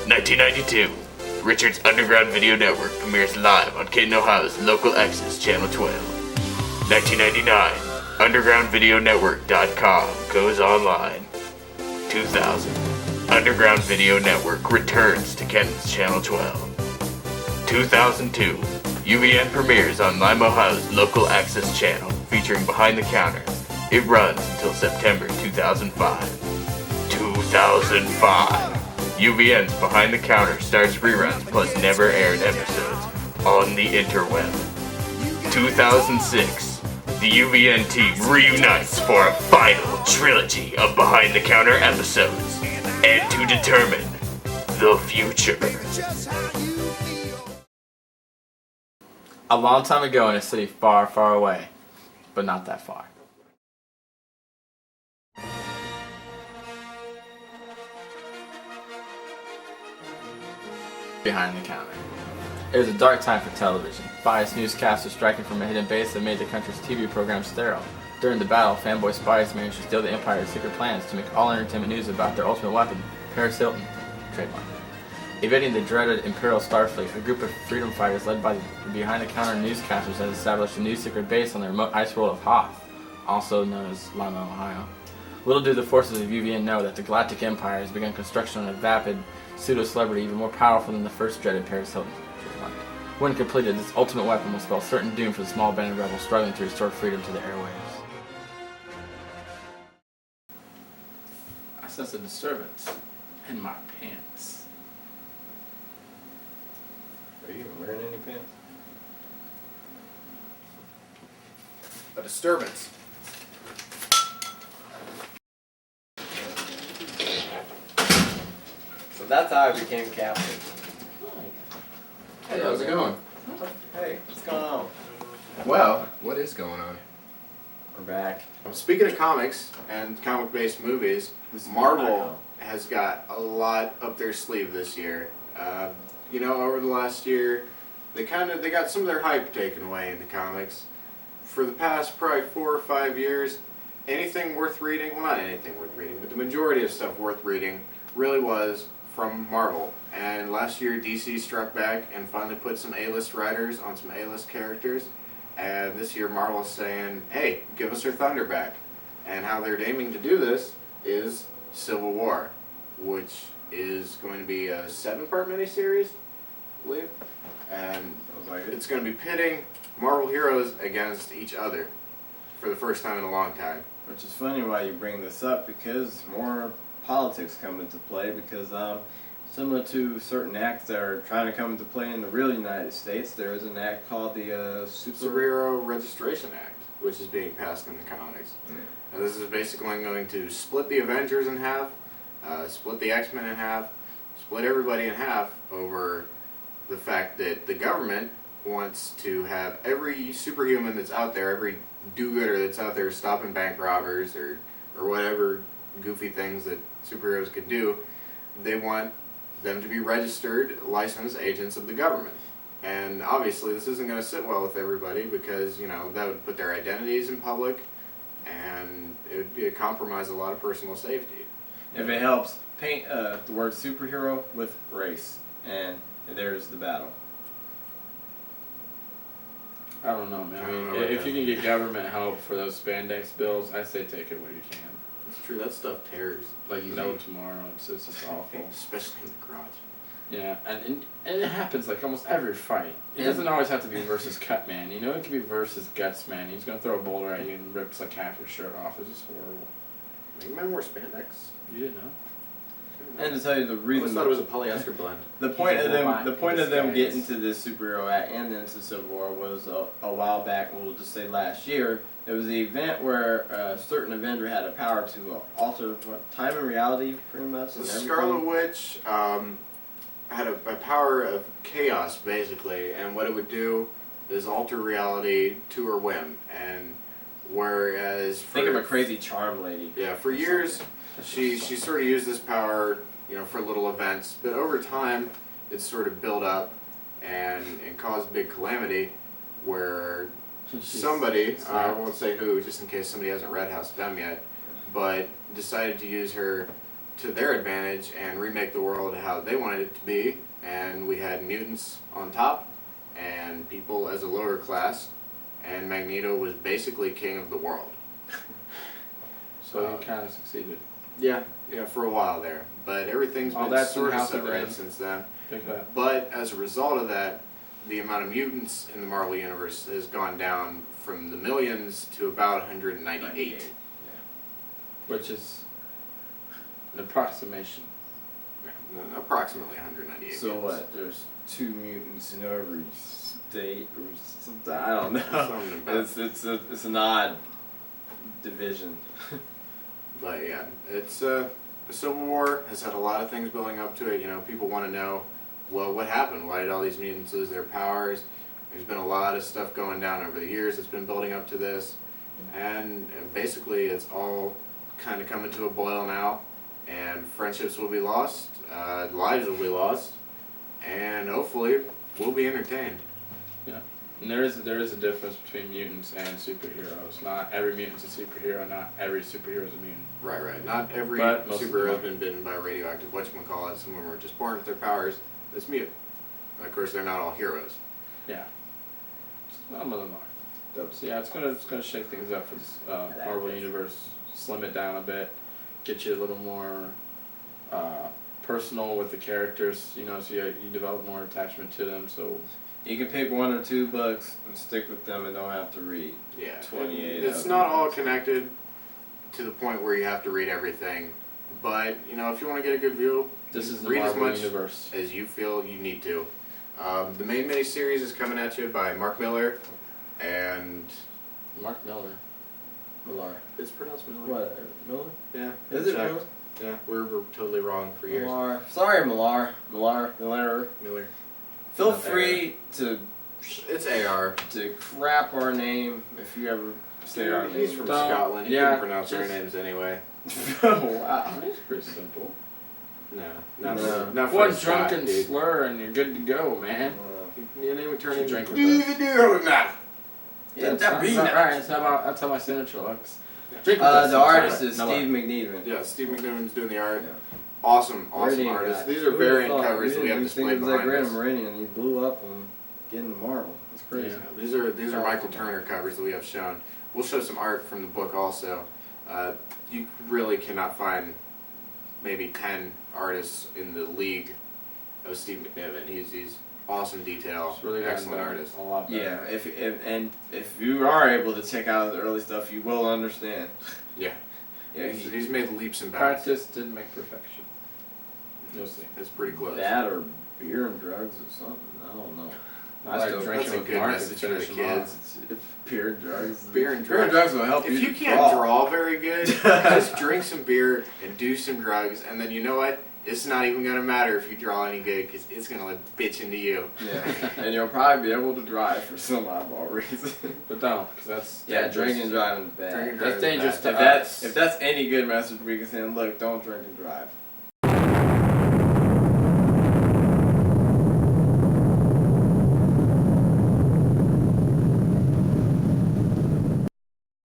1992, Richard's Underground Video Network premieres live on Canton, Ohio's local access Channel 12. 1999, UndergroundVideoNetwork.com goes online. 2000, Underground Video Network returns to Kenton's Channel 12. 2002, UVN premieres on Lime, Ohio's local access channel featuring Behind the Counter. It runs until September 2005. 2005, UVN's Behind the Counter starts reruns plus never aired episodes on the interweb. 2006, the UVN team reunites for a final trilogy of Behind the Counter episodes and to determine the future. A long time ago in a city far, far away, but not that far. Behind the Counter. It was a dark time for television. Biased newscasters striking from a hidden base that made the country's TV programs sterile. During the battle, fanboy spies managed to steal the Empire's secret plans to make all entertainment news about their ultimate weapon, Paris Hilton, trademark. Evading the dreaded Imperial Starfleet, a group of freedom fighters led by the behind-the-counter newscasters has established a new secret base on the remote ice world of Hoth, also known as Lima, Ohio. Little do the forces of UVN know that the Galactic Empire has begun construction on a vapid pseudo-celebrity even more powerful than the first dreaded Paris Hilton. When completed, this ultimate weapon will spell certain doom for the small band of rebels struggling to restore freedom to the airwaves. I sense a disturbance in my pants. Are you even wearing any pants? A disturbance. So that's how I became captain. Hey, how's it going? Hey, what's going on? Well, what is going on? We're back. Speaking of comics and comic-based movies, Marvel has got a lot up their sleeve this year. Over the last year, they got some of their hype taken away in the comics. For the past probably 4 or 5 years, anything worth reading, well, not anything worth reading, but the majority of stuff worth reading really was from Marvel. And last year DC struck back and finally put some A-list writers on some A-list characters. And this year Marvel's saying, hey, give us our thunder back. And how they're aiming to do this is Civil War, which is going to be a 7-part miniseries, I believe. And it's going to be pitting Marvel heroes against each other for the first time in a long time. Which is funny why you bring this up, because more politics come into play, because similar to certain acts that are trying to come into play in the real United States, there is an act called the Superhero Registration Act, which is being passed in the comics. Yeah. And this is basically going to split the Avengers in half, split the X-Men in half, split everybody in half over the fact that the government wants to have every superhuman that's out there, every do-gooder that's out there stopping bank robbers or whatever goofy things that superheroes could do, they want them to be registered, licensed agents of the government. And obviously this isn't going to sit well with everybody because, that would put their identities in public and it would compromise a lot of personal safety. If it helps, paint the word superhero with race, and there's the battle. I don't know, man. If you can get government help for those spandex bills, I say take it where you can. It's true, that stuff tears. Like no tomorrow. It's just awful. Especially in the garage. Yeah, and it happens like almost every fight. It doesn't always have to be versus Cut Man. It could be versus Guts Man. He's gonna throw a boulder at you and rips like half your shirt off. It's just horrible. Make men wear spandex. You didn't know? And to tell you the reason, I thought it was a polyester blend. The point of them getting to this superhero act and then to Civil War was a while back. We'll just say last year. It was the event where a certain Avenger had a power to alter time and reality, pretty much. The Scarlet Witch had a power of chaos, basically, and what it would do is alter reality to her whim. And whereas think of a crazy charm lady. Yeah, for years she sort of used this power, for little events, but over time it's sort of built up and caused big calamity where somebody, I won't say who, just in case somebody hasn't read House of M yet, but decided to use her to their advantage and remake the world how they wanted it to be. And we had mutants on top and people as a lower class, and Magneto was basically king of the world. So he kind of succeeded. Yeah, for a while there. But everything's been that's sort of House of separate M. since then. Pick it up. But as a result of that, the amount of mutants in the Marvel Universe has gone down from the millions to about 198. Which is an approximation. Approximately 198. So what? There's 2 mutants in every state or something. I don't know. Something about- It's an odd division. But yeah, it's the Civil War has had a lot of things building up to it. You know, people want to know, well, what happened? Why did all these mutants lose their powers? There's been a lot of stuff going down over the years that's been building up to this, and basically it's all kind of coming to a boil now. And friendships will be lost, lives will be lost, and hopefully we'll be entertained. Yeah. And there is a difference between mutants and superheroes. Not every mutant's a superhero, not every superhero is a mutant. Right. Not every But most of superhero has them been bitten by radioactive whatchamacallit. Some of them are just born with their powers. It's mutant. And of course, they're not all heroes. Yeah. Some of them are. So yeah, it's gonna shake things up for this Marvel Universe. Slim it down a bit, get you a little more personal with the characters. You know, so you develop more attachment to them. So You can pick 1 or 2 books and stick with them and don't have to read. Yeah. 28 It's of not them. all connected to the point where you have to read everything. But, you know, if you want to get a good view, this is the read as Marvel much Universe. as you feel you need to. The main miniseries is coming at you by Mark Miller, and Mark Miller. Millar. it's pronounced Miller. What? Miller? Yeah. Is it checked. Miller? Yeah, we're totally wrong for years. Millar. Sorry, Millar. Miller. Miller. Feel Not free It's AR. to crap our name if you ever say our name. He's from Don't- Scotland. He yeah, can pronounce our just- names anyway. Wow, that's pretty simple. No, not No. for, not for One a Scot, drunken dude. slur and you're good to go, man. Your name would turn Should into drink with That's That's not right. That's how my signature looks. Drink with us the sometime. artist is No, Steve McNeven. Yeah, Steve McNiven's doing the art. Yeah. Awesome Meridian artists. guy. These are Who variant would've thought covers that we have Meridian, displayed you think it was like behind Red us. Meridian, he blew up on getting the Marvel. It's crazy. Yeah. These are Michael Turner covers that we have shown. We'll show some art from the book also. You really cannot find maybe 10 artists in the league of Steve McNiven. He's awesome detail, It's really gotten excellent done artist. a lot better. Yeah, if you are able to check out his early stuff, you will understand. Yeah, Yeah, he's made leaps and bounds. Practice didn't make perfection. You'll see. It's pretty close. that or beer and drugs or something. I don't know. I like still- drinking that's a with good Mark message and for the finishing off. kids. Beer and drugs. Beer and Beer and drugs. drugs will help If you you can't draw very good, just drink some beer and do some drugs, and then you know what? It's not even gonna matter if you draw any good, because it's gonna look bitch into you. Yeah, and you'll probably be able to drive for some oddball reason. But don't, because that's Yeah, dangerous. drinking and driving is bad. Drinking and That's driving is dangerous bad. to If us. that's any good message we can send, look, don't drink and drive.